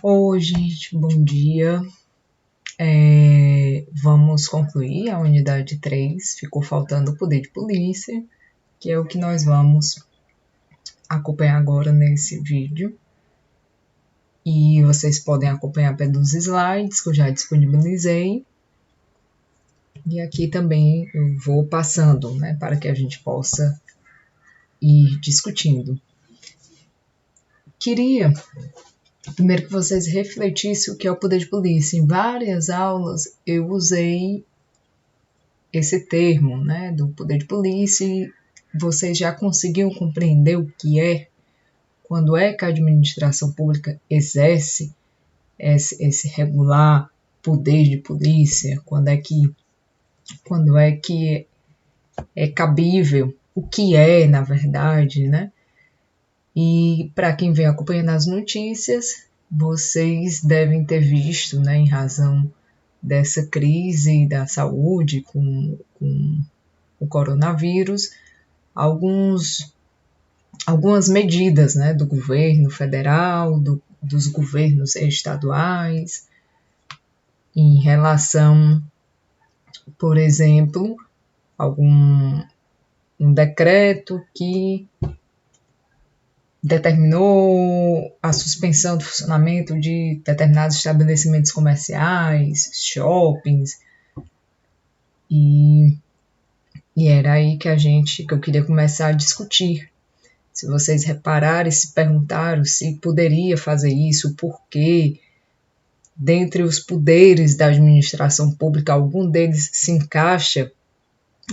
Oi, gente, bom dia. Vamos concluir a unidade 3. Ficou faltando o poder de polícia, que é o que nós vamos acompanhar agora nesse vídeo. E vocês podem acompanhar pelos slides que eu já disponibilizei. E aqui também eu vou passando, né, para que a gente possa ir discutindo. Queria primeiro que vocês refletissem o que é o poder de polícia. Em várias aulas eu usei esse termo, né, do poder de polícia, e vocês já conseguiram compreender o que é, quando é que a administração pública exerce esse regular poder de polícia, quando é que é cabível, o que é, na verdade, né? E para quem vem acompanhando as notícias, vocês devem ter visto, né, em razão dessa crise da saúde com o coronavírus, algumas medidas, né, do governo federal, dos governos estaduais, em relação, por exemplo, um decreto que determinou a suspensão do funcionamento de determinados estabelecimentos comerciais, shoppings, e era aí que eu queria começar a discutir. Se vocês repararem, se perguntaram se poderia fazer isso, por quê? Dentre os poderes da administração pública, algum deles se encaixa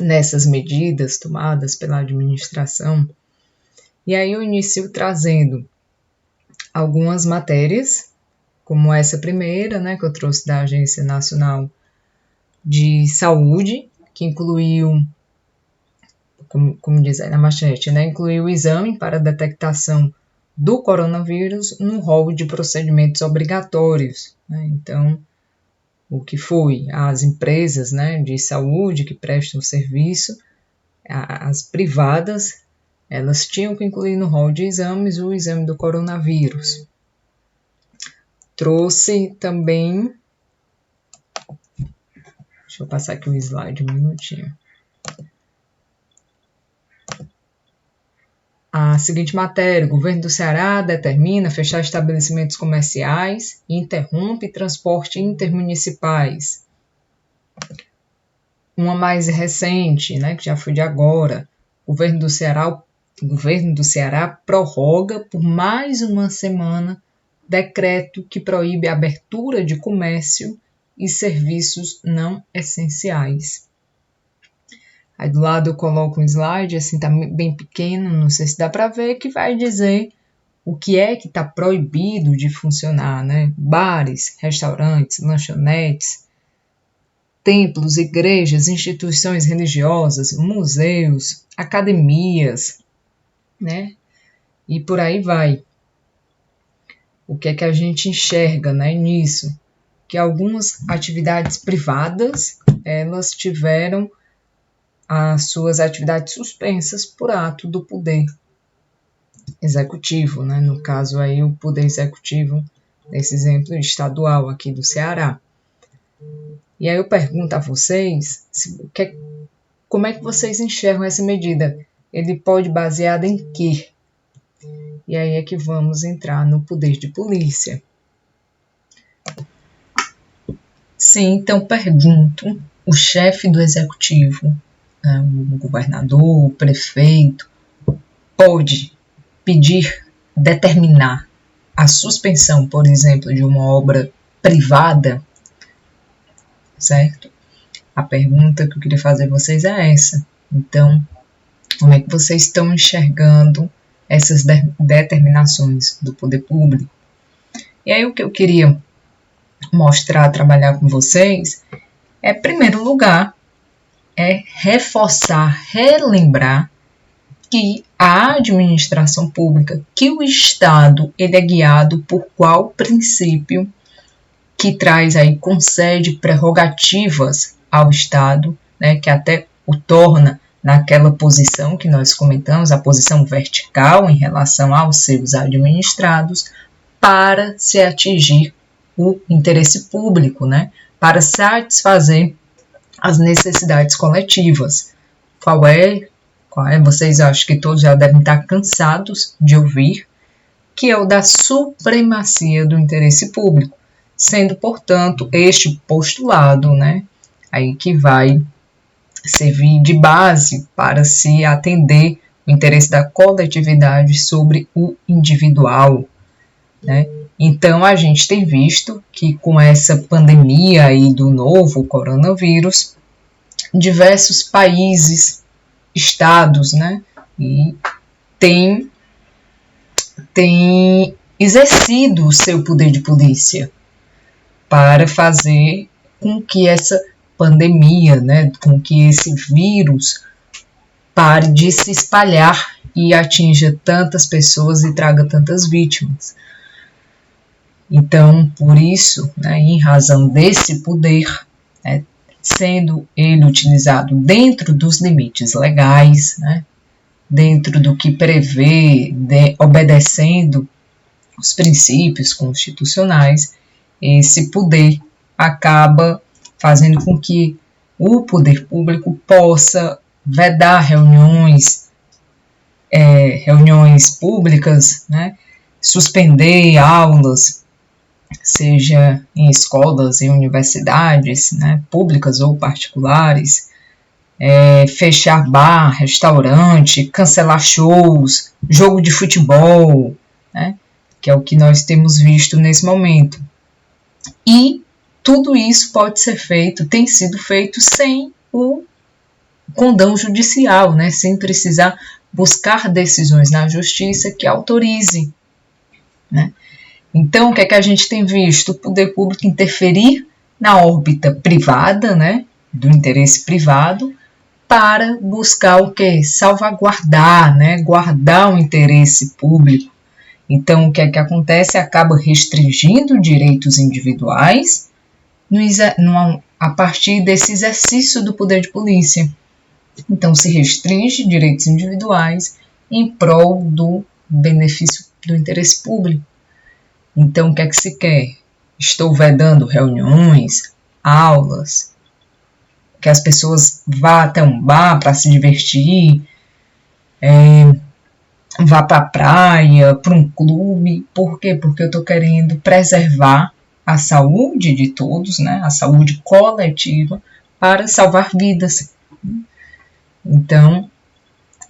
nessas medidas tomadas pela administração? E aí eu inicio trazendo algumas matérias, como essa primeira, né, que eu trouxe da Agência Nacional de Saúde, que incluiu, como diz aí na manchete, né, incluiu o exame para detectação do coronavírus no rol de procedimentos obrigatórios, né? Então, o que foi? As empresas, né, de saúde que prestam serviço, as privadas, elas tinham que incluir no rol de exames o exame do coronavírus. Trouxe também, deixa eu passar aqui o slide um minutinho. A seguinte matéria: o governo do Ceará determina fechar estabelecimentos comerciais e interrompe transporte intermunicipais. Uma mais recente, né, que já foi de agora: o governo do Ceará prorroga por mais uma semana decreto que proíbe a abertura de comércio e serviços não essenciais. Aí do lado eu coloco um slide, assim, tá bem pequeno, não sei se dá para ver, que vai dizer o que é que está proibido de funcionar, né? Bares, restaurantes, lanchonetes, templos, igrejas, instituições religiosas, museus, academias, né? E por aí vai. O que é que a gente enxerga, né, nisso? Que algumas atividades privadas, elas tiveram as suas atividades suspensas por ato do poder executivo, né? No caso aí o poder executivo, nesse exemplo estadual aqui do Ceará. E aí eu pergunto a vocês, como é que vocês enxergam essa medida? Ele pode baseado em quê? E aí é que vamos entrar no poder de polícia. Sim, então pergunto, o chefe do executivo, o governador, o prefeito, pode determinar a suspensão, por exemplo, de uma obra privada, certo? A pergunta que eu queria fazer a vocês é essa. Então, como é que vocês estão enxergando essas determinações do poder público? E aí o que eu queria mostrar, trabalhar com vocês, em primeiro lugar, é reforçar, relembrar que a administração pública, que o Estado, ele é guiado por qual princípio que traz aí, concede prerrogativas ao Estado, né, que até o torna naquela posição que nós comentamos, a posição vertical em relação aos seus administrados, para se atingir o interesse público, né? Para satisfazer as necessidades coletivas. Qual é? Vocês acham que todos já devem estar cansados de ouvir, que é o da supremacia do interesse público, sendo, portanto, este postulado, né, aí que vai servir de base para se atender o interesse da coletividade sobre o individual, né? Então, a gente tem visto que com essa pandemia aí do novo coronavírus, diversos países, estados, né, e tem exercido o seu poder de polícia para fazer com que essa pandemia, né, com que esse vírus pare de se espalhar e atinja tantas pessoas e traga tantas vítimas. Então, por isso, né, em razão desse poder, né, sendo ele utilizado dentro dos limites legais, né, dentro do que prevê, obedecendo os princípios constitucionais, esse poder acaba fazendo com que o poder público possa vedar reuniões públicas, né, suspender aulas, seja em escolas, em universidades, né, públicas ou particulares, fechar bar, restaurante, cancelar shows, jogo de futebol, né, que é o que nós temos visto nesse momento. E tudo isso pode ser feito, tem sido feito sem o condão judicial, né, sem precisar buscar decisões na justiça que autorizem, né. Então, o que é que a gente tem visto? O poder público interferir na órbita privada, né, do interesse privado, para buscar o quê? Salvaguardar, né, guardar o interesse público. Então, o que é que acontece? Acaba restringindo direitos individuais a partir desse exercício do poder de polícia. Então, se restringe direitos individuais em prol do benefício do interesse público. Então, o que é que se quer? Estou vedando reuniões, aulas, que as pessoas vá até um bar para se divertir, vá para a praia, para um clube. Por quê? Porque eu estou querendo preservar a saúde de todos, né? A saúde coletiva, para salvar vidas. Então,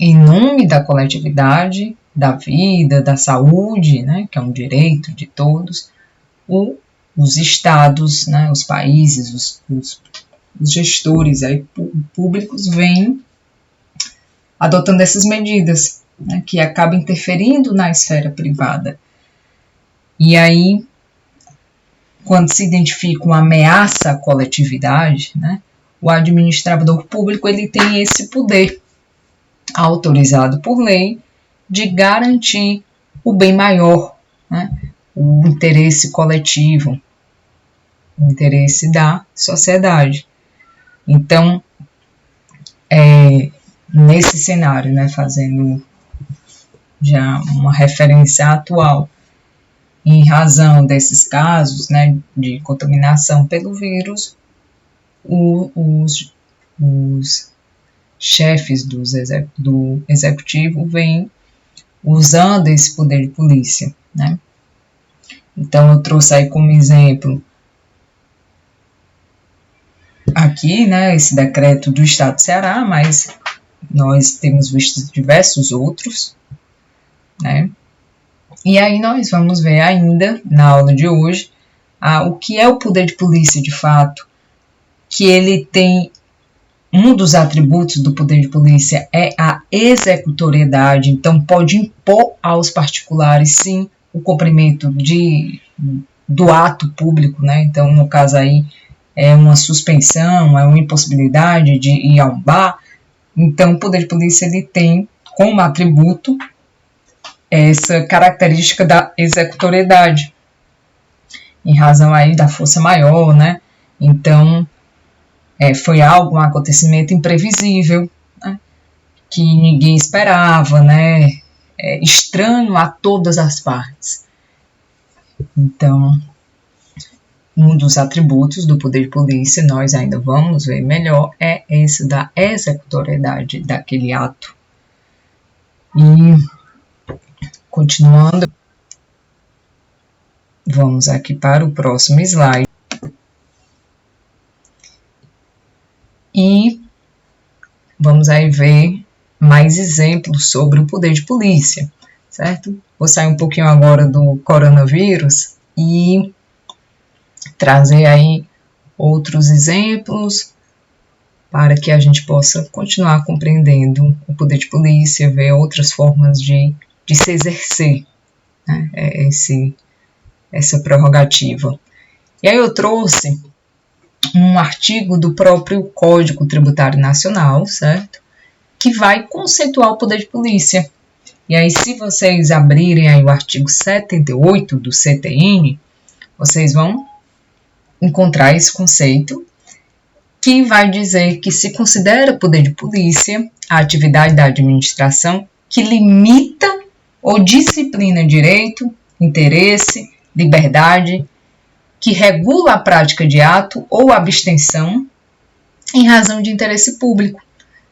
em nome da coletividade, da vida, da saúde, né, que é um direito de todos, os estados, né, os países, os gestores aí, públicos vêm adotando essas medidas, né, que acabam interferindo na esfera privada. E aí, quando se identifica uma ameaça à coletividade, né, o administrador público ele tem esse poder autorizado por lei de garantir o bem maior, né, o interesse coletivo, o interesse da sociedade. Então, nesse cenário, né, fazendo já uma referência atual, em razão desses casos, né, de contaminação pelo vírus, os chefes do executivo vêm usando esse poder de polícia, né? Então, eu trouxe aí como exemplo aqui, né, esse decreto do Estado do Ceará, mas nós temos visto diversos outros, né? E aí nós vamos ver ainda, na aula de hoje, o que é o poder de polícia de fato, que ele tem, um dos atributos do poder de polícia é a executoriedade, então pode impor aos particulares, sim, o cumprimento do ato público, né? Então, no caso aí, é uma suspensão, é uma impossibilidade de ir a um bar. Então, o poder de polícia ele tem como atributo essa característica da executoriedade, em razão aí da força maior, né? Então, foi um acontecimento imprevisível, né? Que ninguém esperava, né? Estranho a todas as partes. Então, um dos atributos do poder de polícia, nós ainda vamos ver melhor, é esse da executoriedade daquele ato. E, continuando, vamos aqui para o próximo slide. E vamos aí ver mais exemplos sobre o poder de polícia, certo? Vou sair um pouquinho agora do coronavírus e trazer aí outros exemplos para que a gente possa continuar compreendendo o poder de polícia, ver outras formas de se exercer, né, essa prerrogativa. E aí eu trouxe um artigo do próprio Código Tributário Nacional, certo? Que vai conceituar o poder de polícia. E aí, se vocês abrirem aí o artigo 78 do CTN, vocês vão encontrar esse conceito, que vai dizer que se considera poder de polícia a atividade da administração que limita ou disciplina direito, interesse, liberdade, que regula a prática de ato ou abstenção em razão de interesse público,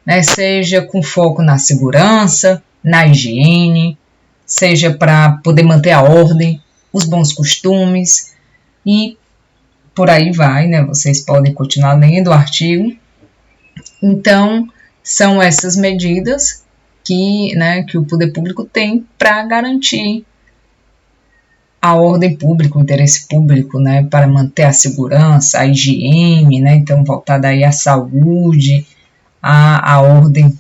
né? Seja com foco na segurança, na higiene, seja para poder manter a ordem, os bons costumes e por aí vai, né? Vocês podem continuar lendo o artigo. Então, são essas medidas que o poder público tem para garantir a ordem pública, o interesse público, né, para manter a segurança, a higiene, né, então voltada aí à saúde, à ordem.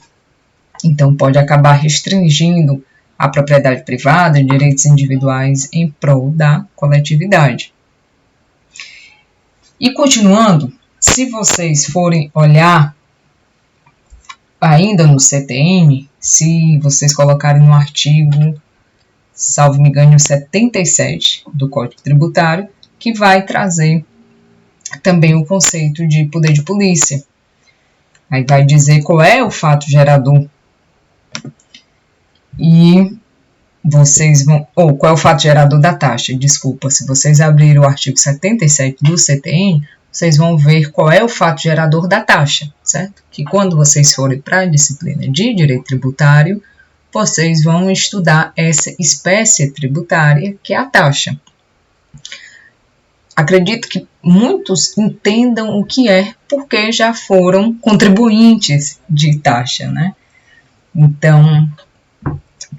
Então pode acabar restringindo a propriedade privada e direitos individuais em prol da coletividade. E continuando, se vocês forem olhar ainda no CTN, se vocês colocarem no artigo, salvo me engano, 77 do Código Tributário, que vai trazer também o conceito de poder de polícia. Aí vai dizer qual é o fato gerador. E vocês vão... qual é o fato gerador da taxa? Desculpa, se vocês abrirem o artigo 77 do CTN, vocês vão ver qual é o fato gerador da taxa, certo? Que quando vocês forem para a disciplina de direito tributário, vocês vão estudar essa espécie tributária, que é a taxa. Acredito que muitos entendam o que é, porque já foram contribuintes de taxa, né? Então,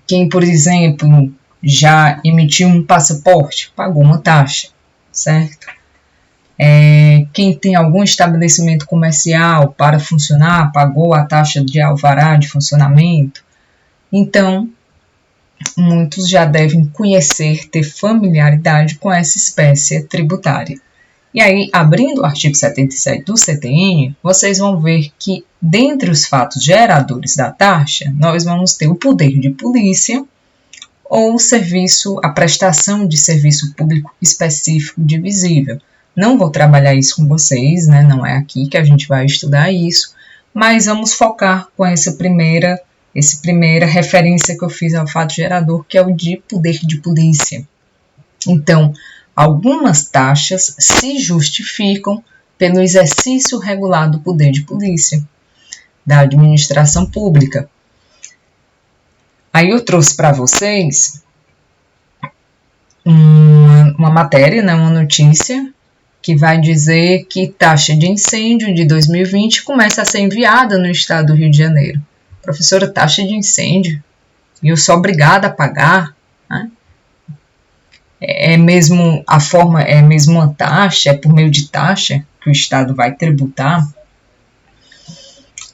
quem, por exemplo, já emitiu um passaporte, pagou uma taxa, certo? Quem tem algum estabelecimento comercial para funcionar, pagou a taxa de alvará de funcionamento. Então, muitos já devem conhecer, ter familiaridade com essa espécie tributária. E aí, abrindo o artigo 77 do CTN, vocês vão ver que, dentre os fatos geradores da taxa, nós vamos ter o poder de polícia ou a prestação de serviço público específico divisível. Não vou trabalhar isso com vocês, né? Não é aqui que a gente vai estudar isso, mas vamos focar com essa primeira referência que eu fiz ao fato gerador, que é o de poder de polícia. Então, algumas taxas se justificam pelo exercício regular do poder de polícia da administração pública. Aí eu trouxe para vocês uma matéria, né, uma notícia, que vai dizer que taxa de incêndio de 2020 começa a ser enviada no estado do Rio de Janeiro. Professora, taxa de incêndio, e eu sou obrigada a pagar, né? É mesmo a forma, é mesmo uma taxa, é por meio de taxa que o Estado vai tributar?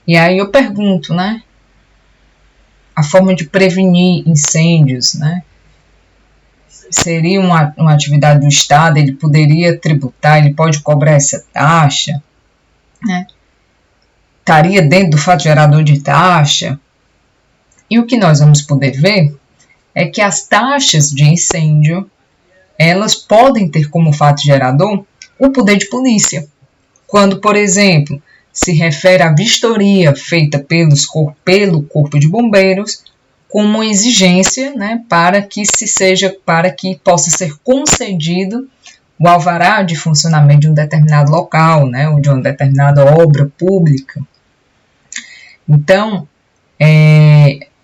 E aí eu pergunto, né? A forma de prevenir incêndios, né? Seria uma atividade do Estado, ele poderia tributar, ele pode cobrar essa taxa, né? Estaria dentro do fato gerador de taxa. E o que nós vamos poder ver é que as taxas de incêndio, elas podem ter como fato gerador o poder de polícia. Quando, por exemplo, se refere à vistoria feita pelo Corpo de Bombeiros como exigência, né, para que possa ser concedido o alvará de funcionamento de um determinado local, né, ou de uma determinada obra pública. Então,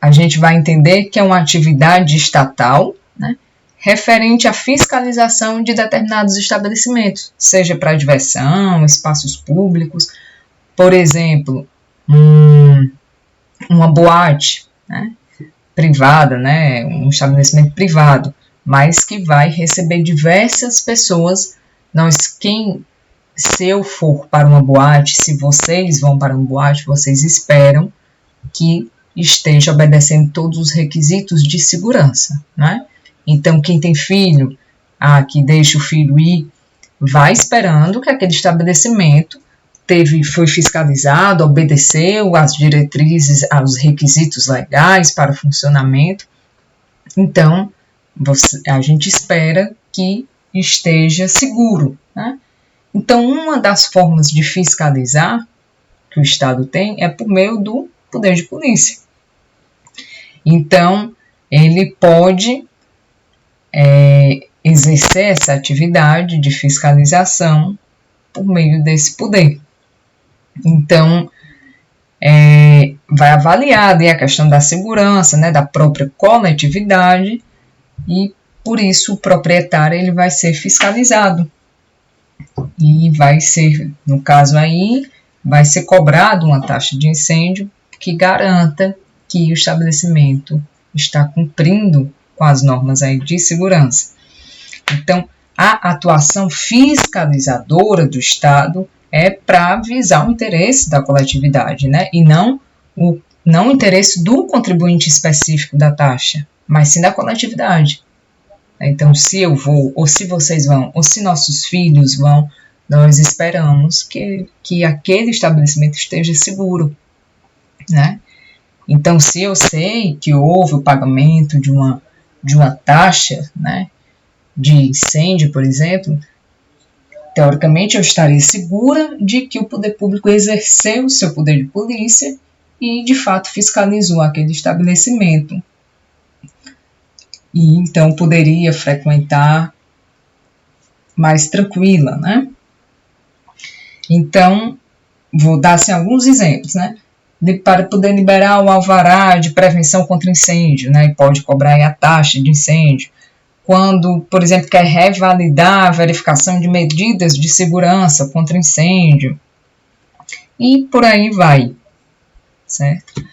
a gente vai entender que é uma atividade estatal, né, referente à fiscalização de determinados estabelecimentos, seja para diversão, espaços públicos, por exemplo, uma boate, né, privada, né, um estabelecimento privado, mas que vai receber diversas pessoas. Se eu for para uma boate, se vocês vão para uma boate, vocês esperam que esteja obedecendo todos os requisitos de segurança, né? Então, quem tem filho, que deixa o filho ir, vai esperando que aquele estabelecimento foi fiscalizado, obedeceu às diretrizes, aos requisitos legais para o funcionamento. Então, a gente espera que esteja seguro, né? Então, uma das formas de fiscalizar que o Estado tem é por meio do poder de polícia. Então, ele pode exercer essa atividade de fiscalização por meio desse poder. Então, vai avaliar a questão da segurança, né, da própria coletividade, e por isso o proprietário ele vai ser fiscalizado. E vai ser, no caso aí, vai ser cobrado uma taxa de incêndio que garanta que o estabelecimento está cumprindo com as normas aí de segurança. Então, a atuação fiscalizadora do Estado é para visar o interesse da coletividade, né? E não o interesse do contribuinte específico da taxa, mas sim da coletividade. Então, se eu vou, ou se vocês vão, ou se nossos filhos vão, nós esperamos que aquele estabelecimento esteja seguro, né? Então, se eu sei que houve o pagamento de uma taxa, né, de incêndio, por exemplo, teoricamente eu estaria segura de que o poder público exerceu o seu poder de polícia e, de fato, fiscalizou aquele estabelecimento. E então poderia frequentar mais tranquila, né? Então, vou dar assim, alguns exemplos, né? Para poder liberar o alvará de prevenção contra incêndio, né? E pode cobrar a taxa de incêndio. Quando, por exemplo, quer revalidar a verificação de medidas de segurança contra incêndio. E por aí vai, certo?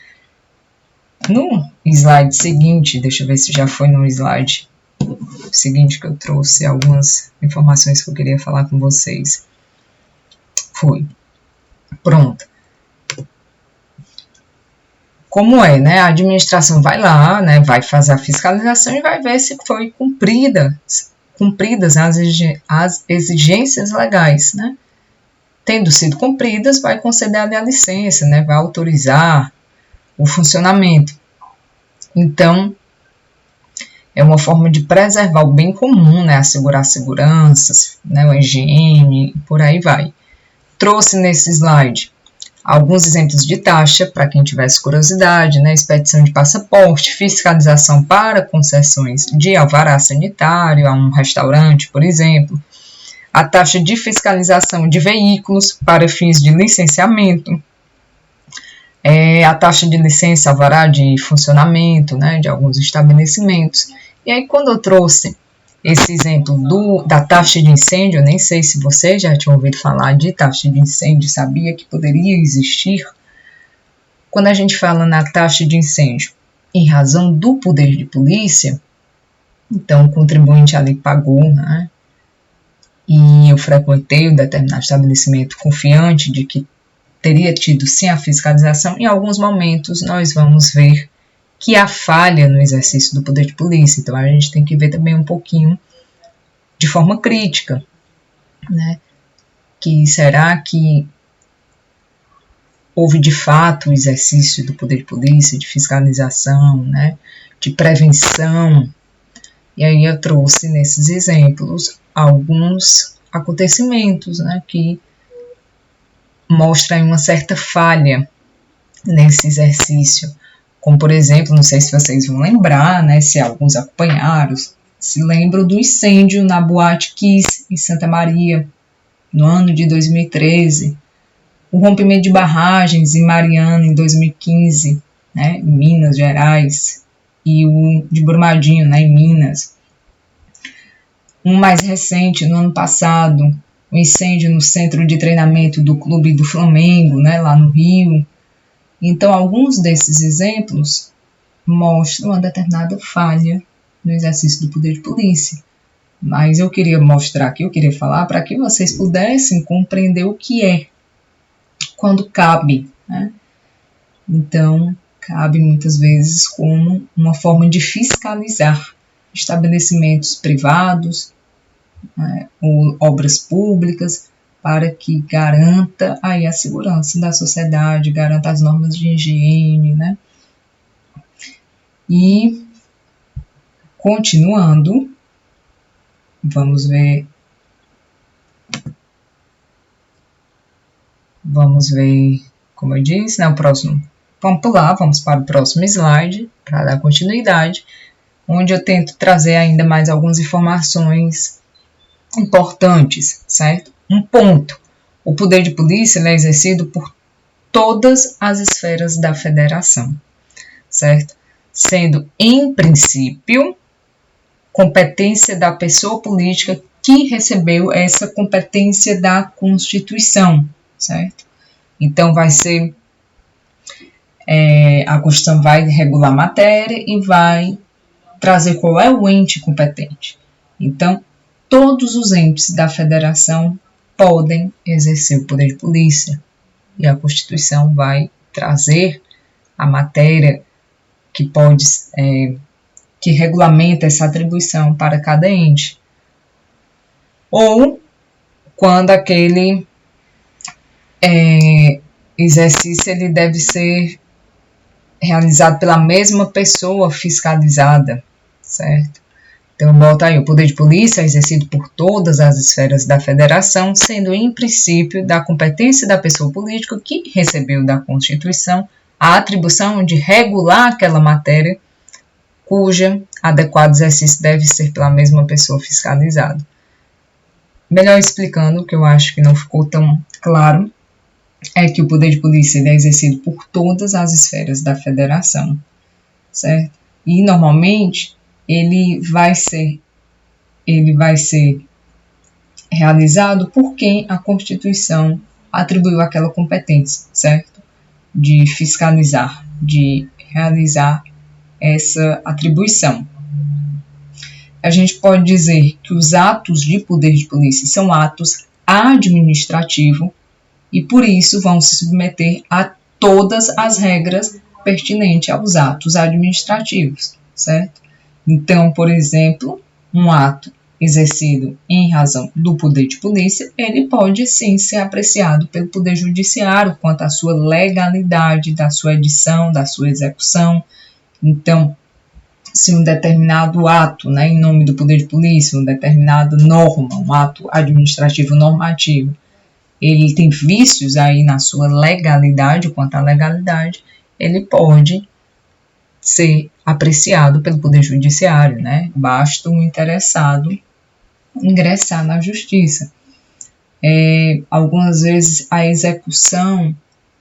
No slide seguinte, deixa eu ver se já foi no slide seguinte que eu trouxe algumas informações que eu queria falar com vocês. Foi. Pronto. Como é, né? A administração vai lá, né? Vai fazer a fiscalização e vai ver se foi cumpridas as exigências legais, né? Tendo sido cumpridas, vai conceder a licença, né? Vai autorizar o funcionamento. Então, é uma forma de preservar o bem comum, né? Assegurar a segurança, né? A higiene, por aí vai. Trouxe nesse slide alguns exemplos de taxa, para quem tivesse curiosidade, né? Expedição de passaporte, fiscalização para concessões de alvará sanitário a um restaurante, por exemplo, a taxa de fiscalização de veículos para fins de licenciamento, a taxa de licença alvará de funcionamento, né, de alguns estabelecimentos. E aí, quando eu trouxe esse exemplo da taxa de incêndio, eu nem sei se vocês já tinham ouvido falar de taxa de incêndio, sabia que poderia existir. Quando a gente fala na taxa de incêndio em razão do poder de polícia, então o contribuinte ali pagou, né, e eu frequentei um determinado estabelecimento confiante de que teria tido sim a fiscalização. Em alguns momentos nós vamos ver que há falha no exercício do poder de polícia, então a gente tem que ver também um pouquinho de forma crítica, né? Que será que houve de fato o exercício do poder de polícia, de fiscalização, né? De prevenção? E aí eu trouxe nesses exemplos alguns acontecimentos, né? Que mostram uma certa falha nesse exercício, Como, por exemplo, não sei se vocês vão lembrar, né, se alguns acompanharam, se lembram do incêndio na Boate Kiss, em Santa Maria, no ano de 2013, o rompimento de barragens em Mariana, em 2015, né, em Minas Gerais, e o de Brumadinho, né, em Minas. Um mais recente, no ano passado, o incêndio no centro de treinamento do Clube do Flamengo, né, lá no Rio. Então, alguns desses exemplos mostram uma determinada falha no exercício do poder de polícia. Mas eu queria mostrar aqui, eu queria falar para que vocês pudessem compreender o que é, quando cabe, né? Então, cabe muitas vezes como uma forma de fiscalizar estabelecimentos privados, né, ou obras públicas, para que garanta aí a segurança da sociedade, garanta as normas de higiene, né? E, continuando, vamos ver, como eu disse, né, o próximo. Vamos pular, vamos para o próximo slide, para dar continuidade, onde eu tento trazer ainda mais algumas informações importantes, certo? Um ponto. O poder de polícia é exercido por todas as esferas da federação, certo? Sendo, em princípio, competência da pessoa política que recebeu essa competência da Constituição, certo? Então, vai ser a Constituição vai regular a matéria e vai trazer qual é o ente competente. Então, todos os entes da federação podem exercer o poder de polícia e a Constituição vai trazer a matéria que pode, que regulamenta essa atribuição para cada ente. Ou quando aquele exercício ele deve ser realizado pela mesma pessoa fiscalizada, certo? Então, bota aí, o poder de polícia é exercido por todas as esferas da federação, sendo, em princípio, da competência da pessoa política que recebeu da Constituição a atribuição de regular aquela matéria, cuja adequado exercício deve ser pela mesma pessoa fiscalizada. Melhor explicando, que eu acho que não ficou tão claro, é que o poder de polícia é exercido por todas as esferas da federação, certo? E, normalmente, ele vai ser realizado por quem a Constituição atribuiu aquela competência, certo? De fiscalizar, de realizar essa atribuição. A gente pode dizer que os atos de poder de polícia são atos administrativos e, por isso, vão se submeter a todas as regras pertinentes aos atos administrativos, certo? Então, por exemplo, um ato exercido em razão do poder de polícia, ele pode sim ser apreciado pelo Poder Judiciário quanto à sua legalidade, da sua edição, da sua execução. Então, se um determinado ato, né, em nome do poder de polícia, uma determinada norma, um ato administrativo normativo, ele tem vícios aí na sua legalidade, quanto à legalidade, ele pode ser apreciado pelo Poder Judiciário, né? Basta um interessado ingressar na Justiça. Algumas vezes a execução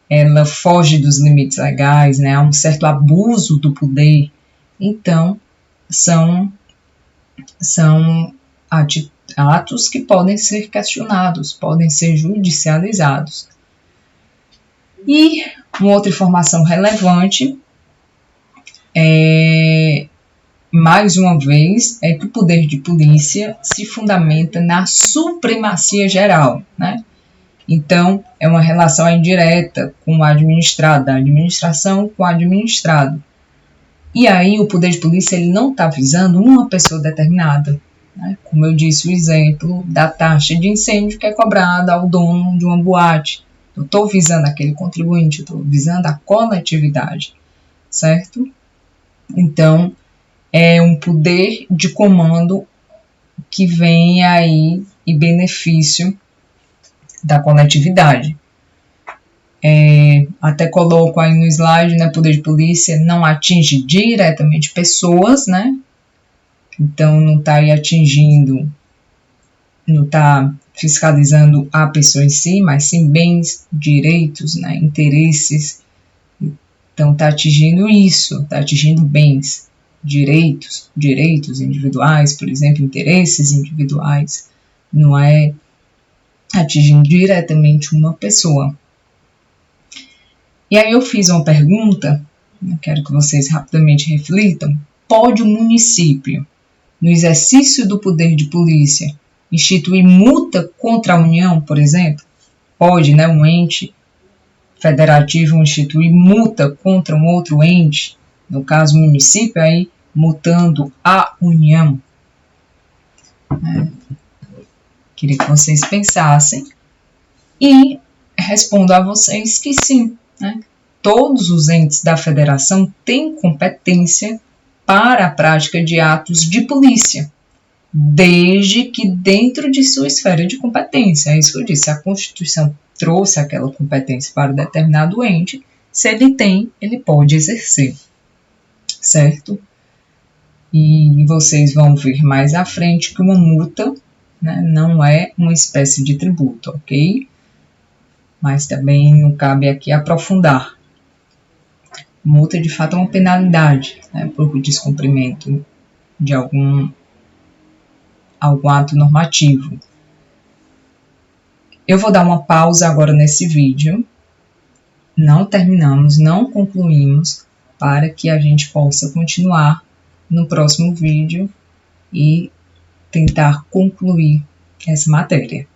ela foge dos limites legais, né? Há um certo abuso do poder. Então, são atos que podem ser questionados, podem ser judicializados. E uma outra informação relevante mais uma vez, é que o poder de polícia se fundamenta na supremacia geral, né? Então, é uma relação indireta com o administrado, da administração com o administrado. E aí, o poder de polícia ele não está visando uma pessoa determinada, né? Como eu disse, o exemplo da taxa de incêndio que é cobrada ao dono de uma boate. Eu estou visando aquele contribuinte, eu estou visando a coletividade, certo? Então, é um poder de comando que vem aí em benefício da coletividade. Até coloco aí no slide, né, poder de polícia não atinge diretamente pessoas, né, então não está aí atingindo, não está fiscalizando a pessoa em si, mas sim bens, direitos, né, interesses. Então está atingindo isso, está atingindo bens, direitos individuais, por exemplo, interesses individuais, não é atingindo diretamente uma pessoa. E aí eu fiz uma pergunta, quero que vocês rapidamente reflitam. Pode o município, no exercício do poder de polícia, instituir multa contra a União, por exemplo? Pode, né, um ente federativo instituir multa contra um outro ente, no caso o município, aí multando a União? Queria que vocês pensassem e respondo a vocês que sim, né? Todos os entes da federação têm competência para a prática de atos de polícia, desde que dentro de sua esfera de competência. É isso que eu disse, a Constituição trouxe aquela competência para determinado ente, se ele tem, ele pode exercer, certo? E vocês vão ver mais à frente que uma multa, né, não é uma espécie de tributo, ok? Mas também não cabe aqui aprofundar. Multa, de fato, é uma penalidade, né, por descumprimento de algum ato normativo. Eu vou dar uma pausa agora nesse vídeo. Não terminamos, não concluímos, para que a gente possa continuar no próximo vídeo e tentar concluir essa matéria.